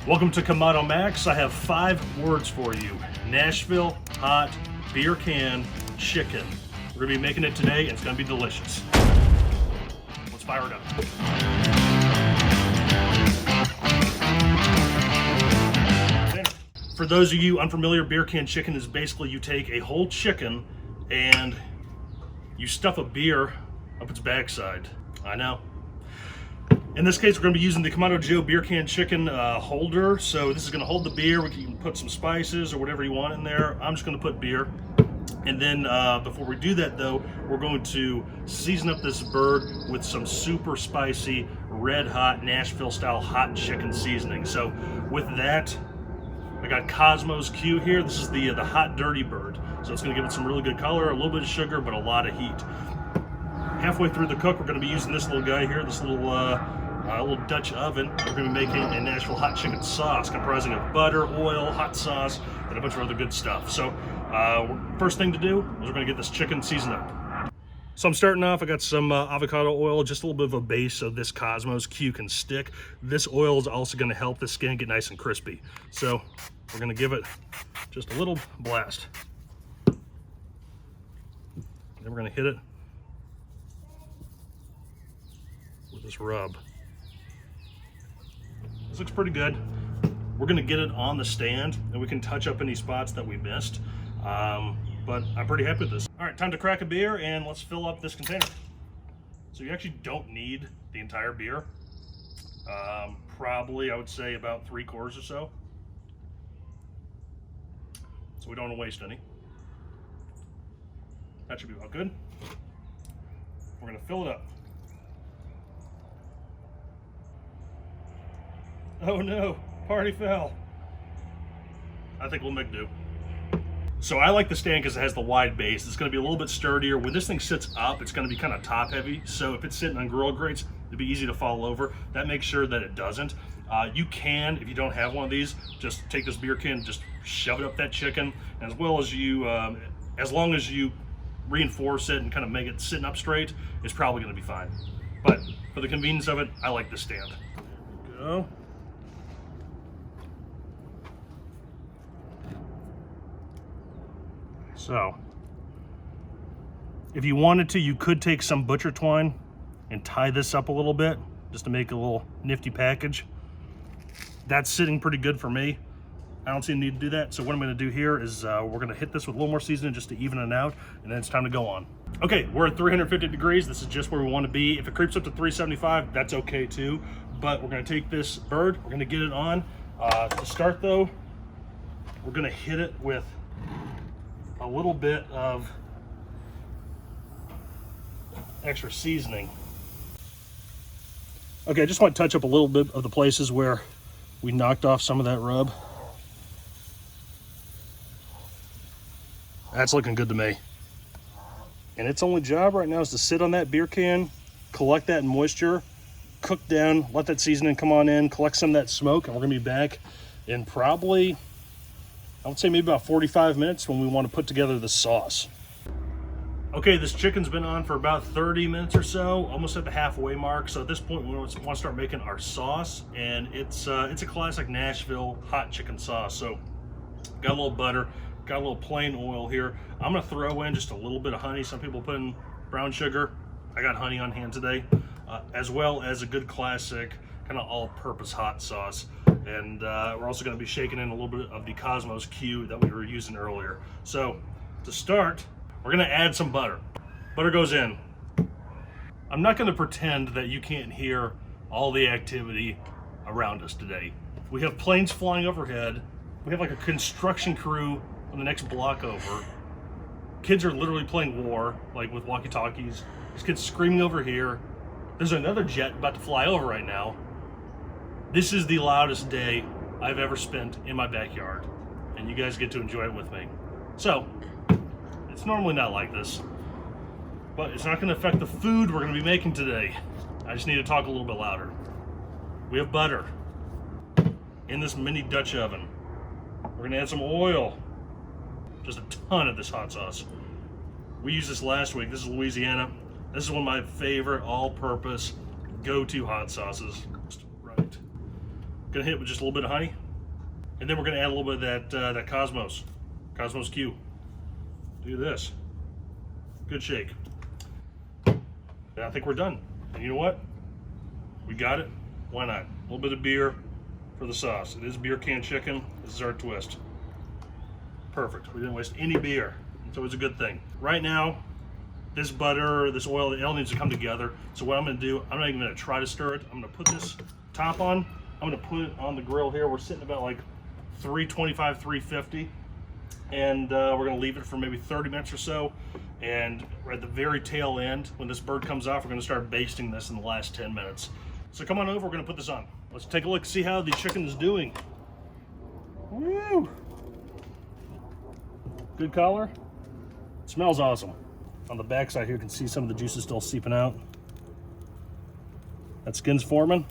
Welcome to KamadoMax. I have 5 words for you. Nashville hot beer can chicken. We're gonna be making it today and it's gonna be delicious. Let's fire it up. For those of you unfamiliar, beer can chicken is basically you take a whole chicken and you stuff a beer up its backside. I know. In this case, we're going to be using the KamadoJoe beer can chicken holder. So this is going to hold the beer. We can put some spices or whatever you want in there. I'm just going to put beer. And then before we do that though, we're going to season up this bird with some super spicy, red hot, Nashville style hot chicken seasoning. So with that, I got Cosmo's Q here. This is the hot dirty bird. So it's going to give it some really good color, a little bit of sugar, but a lot of heat. Halfway through the cook, we're going to be using this little guy here, this little Dutch oven. We're going to be making a Nashville hot chicken sauce comprising of butter, oil, hot sauce, and a bunch of other good stuff. So first thing to do is we're going to get this chicken seasoned up. So I'm starting off, I got some avocado oil, just a little bit of a base so this Cosmo's Q can stick. This oil is also going to help the skin get nice and crispy. So we're going to give it just a little blast. Then we're going to hit it with this rub. This looks pretty good. We're going to get it on the stand and we can touch up any spots that we missed. But I'm pretty happy with this. All right, time to crack a beer and let's fill up this container. So you actually don't need the entire beer. Probably, I would say about 3/4 or so. So we don't want to waste any. That should be about good. We're gonna fill it up. Oh no, party foul. I think we'll make do. So I like the stand because it has the wide base. It's going to be a little bit sturdier. When this thing sits up, it's going to be kind of top heavy. So if it's sitting on grill grates, it'd be easy to fall over. That makes sure that it doesn't. You can, if you don't have one of these, just take this beer can, just shove it up that chicken. As well as you, as long as you reinforce it and kind of make it sitting up straight, it's probably going to be fine. But for the convenience of it, I like this stand. There we go. So, if you wanted to, you could take some butcher twine and tie this up a little bit just to make a little nifty package. That's sitting pretty good for me. I don't see a need to do that. So what I'm going to do here is we're going to hit this with a little more seasoning just to even it out, and then it's time to go on. Okay, we're at 350 degrees. This is just where we want to be. If it creeps up to 375, that's okay too. But we're going to take this bird, we're going to get it on. To start though, we're going to hit it with a little bit of extra seasoning. Okay, I just want to touch up a little bit of the places where we knocked off some of that rub. That's looking good to me. And its only job right now is to sit on that beer can, collect that moisture, cook down, let that seasoning come on in, collect some of that smoke, and we're gonna be back in probably, I would say maybe about 45 minutes when we want to put together the sauce. Okay, this chicken's been on for about 30 minutes or so, almost at the halfway mark. So at this point, we want to start making our sauce, and it's a classic Nashville hot chicken sauce. So got a little butter, got a little plain oil here. I'm gonna throw in just a little bit of honey. Some people put in brown sugar. I got honey on hand today, as well as a good classic kind of all-purpose hot sauce. And we're also going to be shaking in a little bit of the Cosmo's Q that we were using earlier. So to start, we're going to add some butter. Butter goes in. I'm not going to pretend that you can't hear all the activity around us today. We have planes flying overhead. We have like a construction crew on the next block over. Kids are literally playing war, like with walkie-talkies. There's kids screaming over here. There's another jet about to fly over right now. This is the loudest day I've ever spent in my backyard, and you guys get to enjoy it with me. So, it's normally not like this, but it's not going to affect the food we're going to be making today. I just need to talk a little bit louder. We have butter in this mini Dutch oven. We're going to add some oil, just a ton of this hot sauce. We used this last week. This is Louisiana. This is one of my favorite all-purpose go-to hot sauces. Just right. Gonna hit it with just a little bit of honey. And then we're gonna add a little bit of that Cosmos Q. Do this. Good shake. And I think we're done. And you know what? We got it. Why not? A little bit of beer for the sauce. It is beer can chicken. This is our twist. Perfect. We didn't waste any beer. It's always a good thing. Right now, this butter, this oil, it all needs to come together. So what I'm gonna do, I'm not even gonna try to stir it. I'm gonna put this top on. I'm gonna put it on the grill here. We're sitting about like 325, 350. And we're gonna leave it for maybe 30 minutes or so. And at the very tail end, when this bird comes off, we're gonna start basting this in the last 10 minutes. So come on over, we're gonna put this on. Let's take a look, see how the chicken is doing. Woo! Good color. It smells awesome. On the back side here, you can see some of the juices still seeping out. That skin's forming.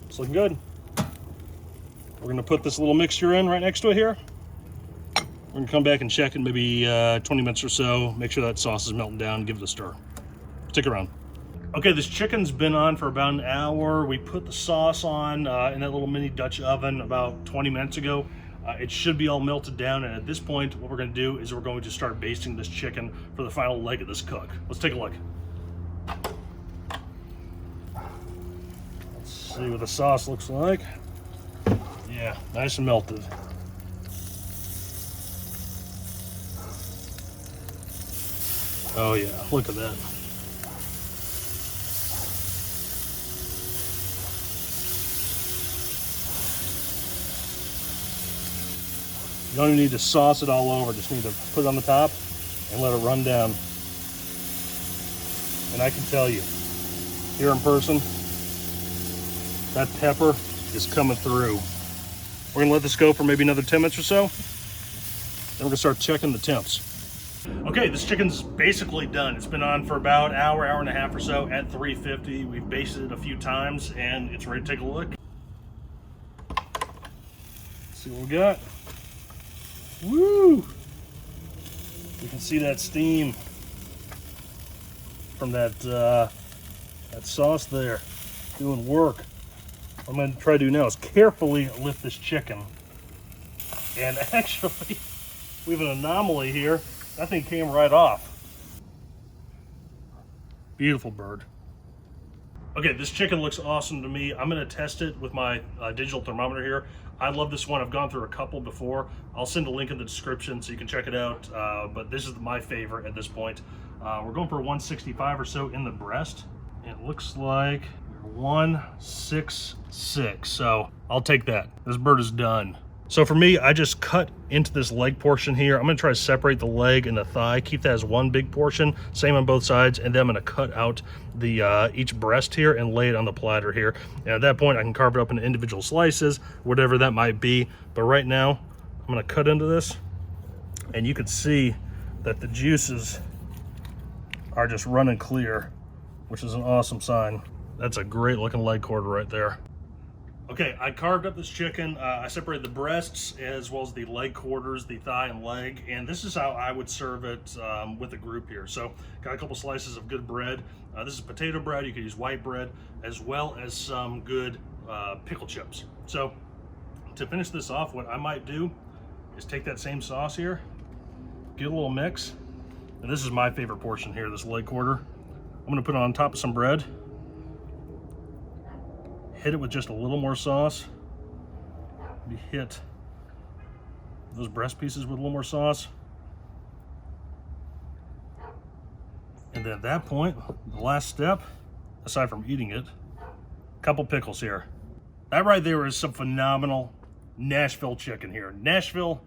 It's looking good. We're gonna put this little mixture in right next to it here. We're gonna come back and check in maybe 20 minutes or so, make sure that sauce is melting down, give it a stir. Stick around. Okay, this chicken's been on for about an hour. We put the sauce on in that little mini Dutch oven about 20 minutes ago. It should be all melted down, and at this point, what we're gonna do is we're going to start basting this chicken for the final leg of this cook. Let's take a look. Let's see what the sauce looks like. Yeah, nice and melted. Oh yeah, look at that. You don't even need to sauce it all over, just need to put it on the top and let it run down. And I can tell you, here in person, that pepper is coming through. We're gonna let this go for maybe another 10 minutes or so. Then we're gonna start checking the temps. Okay, this chicken's basically done. It's been on for about an hour, hour and a half or so at 350. We've basted it a few times and it's ready to take a look. Let's see what we got. Woo! You can see that steam from that sauce there doing work. What I'm gonna try to do now is carefully lift this chicken. And actually, we have an anomaly here. That thing came right off. Beautiful bird. Okay, this chicken looks awesome to me. I'm gonna test it with my digital thermometer here. I love this one. I've gone through a couple before. I'll send a link in the description so you can check it out. But this is my favorite at this point. We're going for 165 or so in the breast. It looks like 166. So I'll take that. This bird is done. So for me, I just cut into this leg portion here. I'm gonna try to separate the leg and the thigh, keep that as one big portion, same on both sides, and then I'm gonna cut out the each breast here and lay it on the platter here. And at that point, I can carve it up into individual slices, whatever that might be. But right now, I'm gonna cut into this, and you can see that the juices are just running clear, which is an awesome sign. That's a great looking leg quarter right there. Okay, I carved up this chicken. I separated the breasts as well as the leg quarters, the thigh and leg, and this is how I would serve it with a group here. So, got a couple slices of good bread. This is potato bread. You could use white bread, as well as some good pickle chips. So, to finish this off, what I might do is take that same sauce here, get a little mix, and this is my favorite portion here, this leg quarter. I'm gonna put it on top of some bread. Hit it with just a little more sauce. Maybe hit those breast pieces with a little more sauce. And then at that point, the last step, aside from eating it, a couple pickles here. That right there is some phenomenal Nashville chicken here. Nashville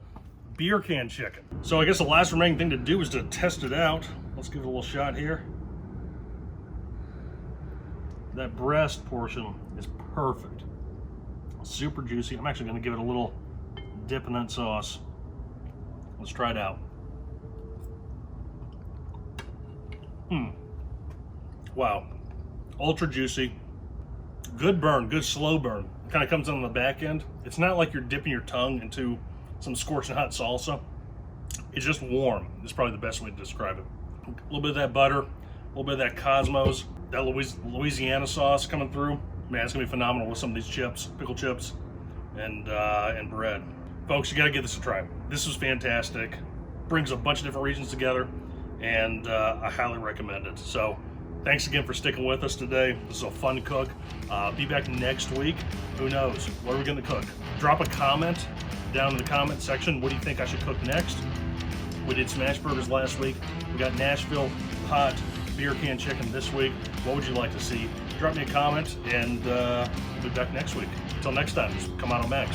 beer can chicken. So I guess the last remaining thing to do is to test it out. Let's give it a little shot here. That breast portion is perfect. Super juicy. I'm actually gonna give it a little dip in that sauce. Let's try it out. Wow. Ultra juicy. Good burn, good slow burn. Kind of comes on the back end. It's not like you're dipping your tongue into some scorching hot salsa. It's just warm. It's probably the best way to describe it. A little bit of that butter, a little bit of that Cosmos, that Louisiana sauce coming through. Man, it's gonna be phenomenal with some of these chips, pickle chips. and bread. Folks, you gotta give this a try. This was fantastic. Brings a bunch of different regions together, and I highly recommend it. So thanks again for sticking with us today. This is a fun cook. Be back next week. Who knows? What are we gonna cook? Drop a comment down in the comment section. What do you think I should cook next? We did smash burgers last week. We got Nashville hot beer can chicken this week. What would you like to see? Drop me a comment, and we'll be back next week. Until next time, this is KamadoMax.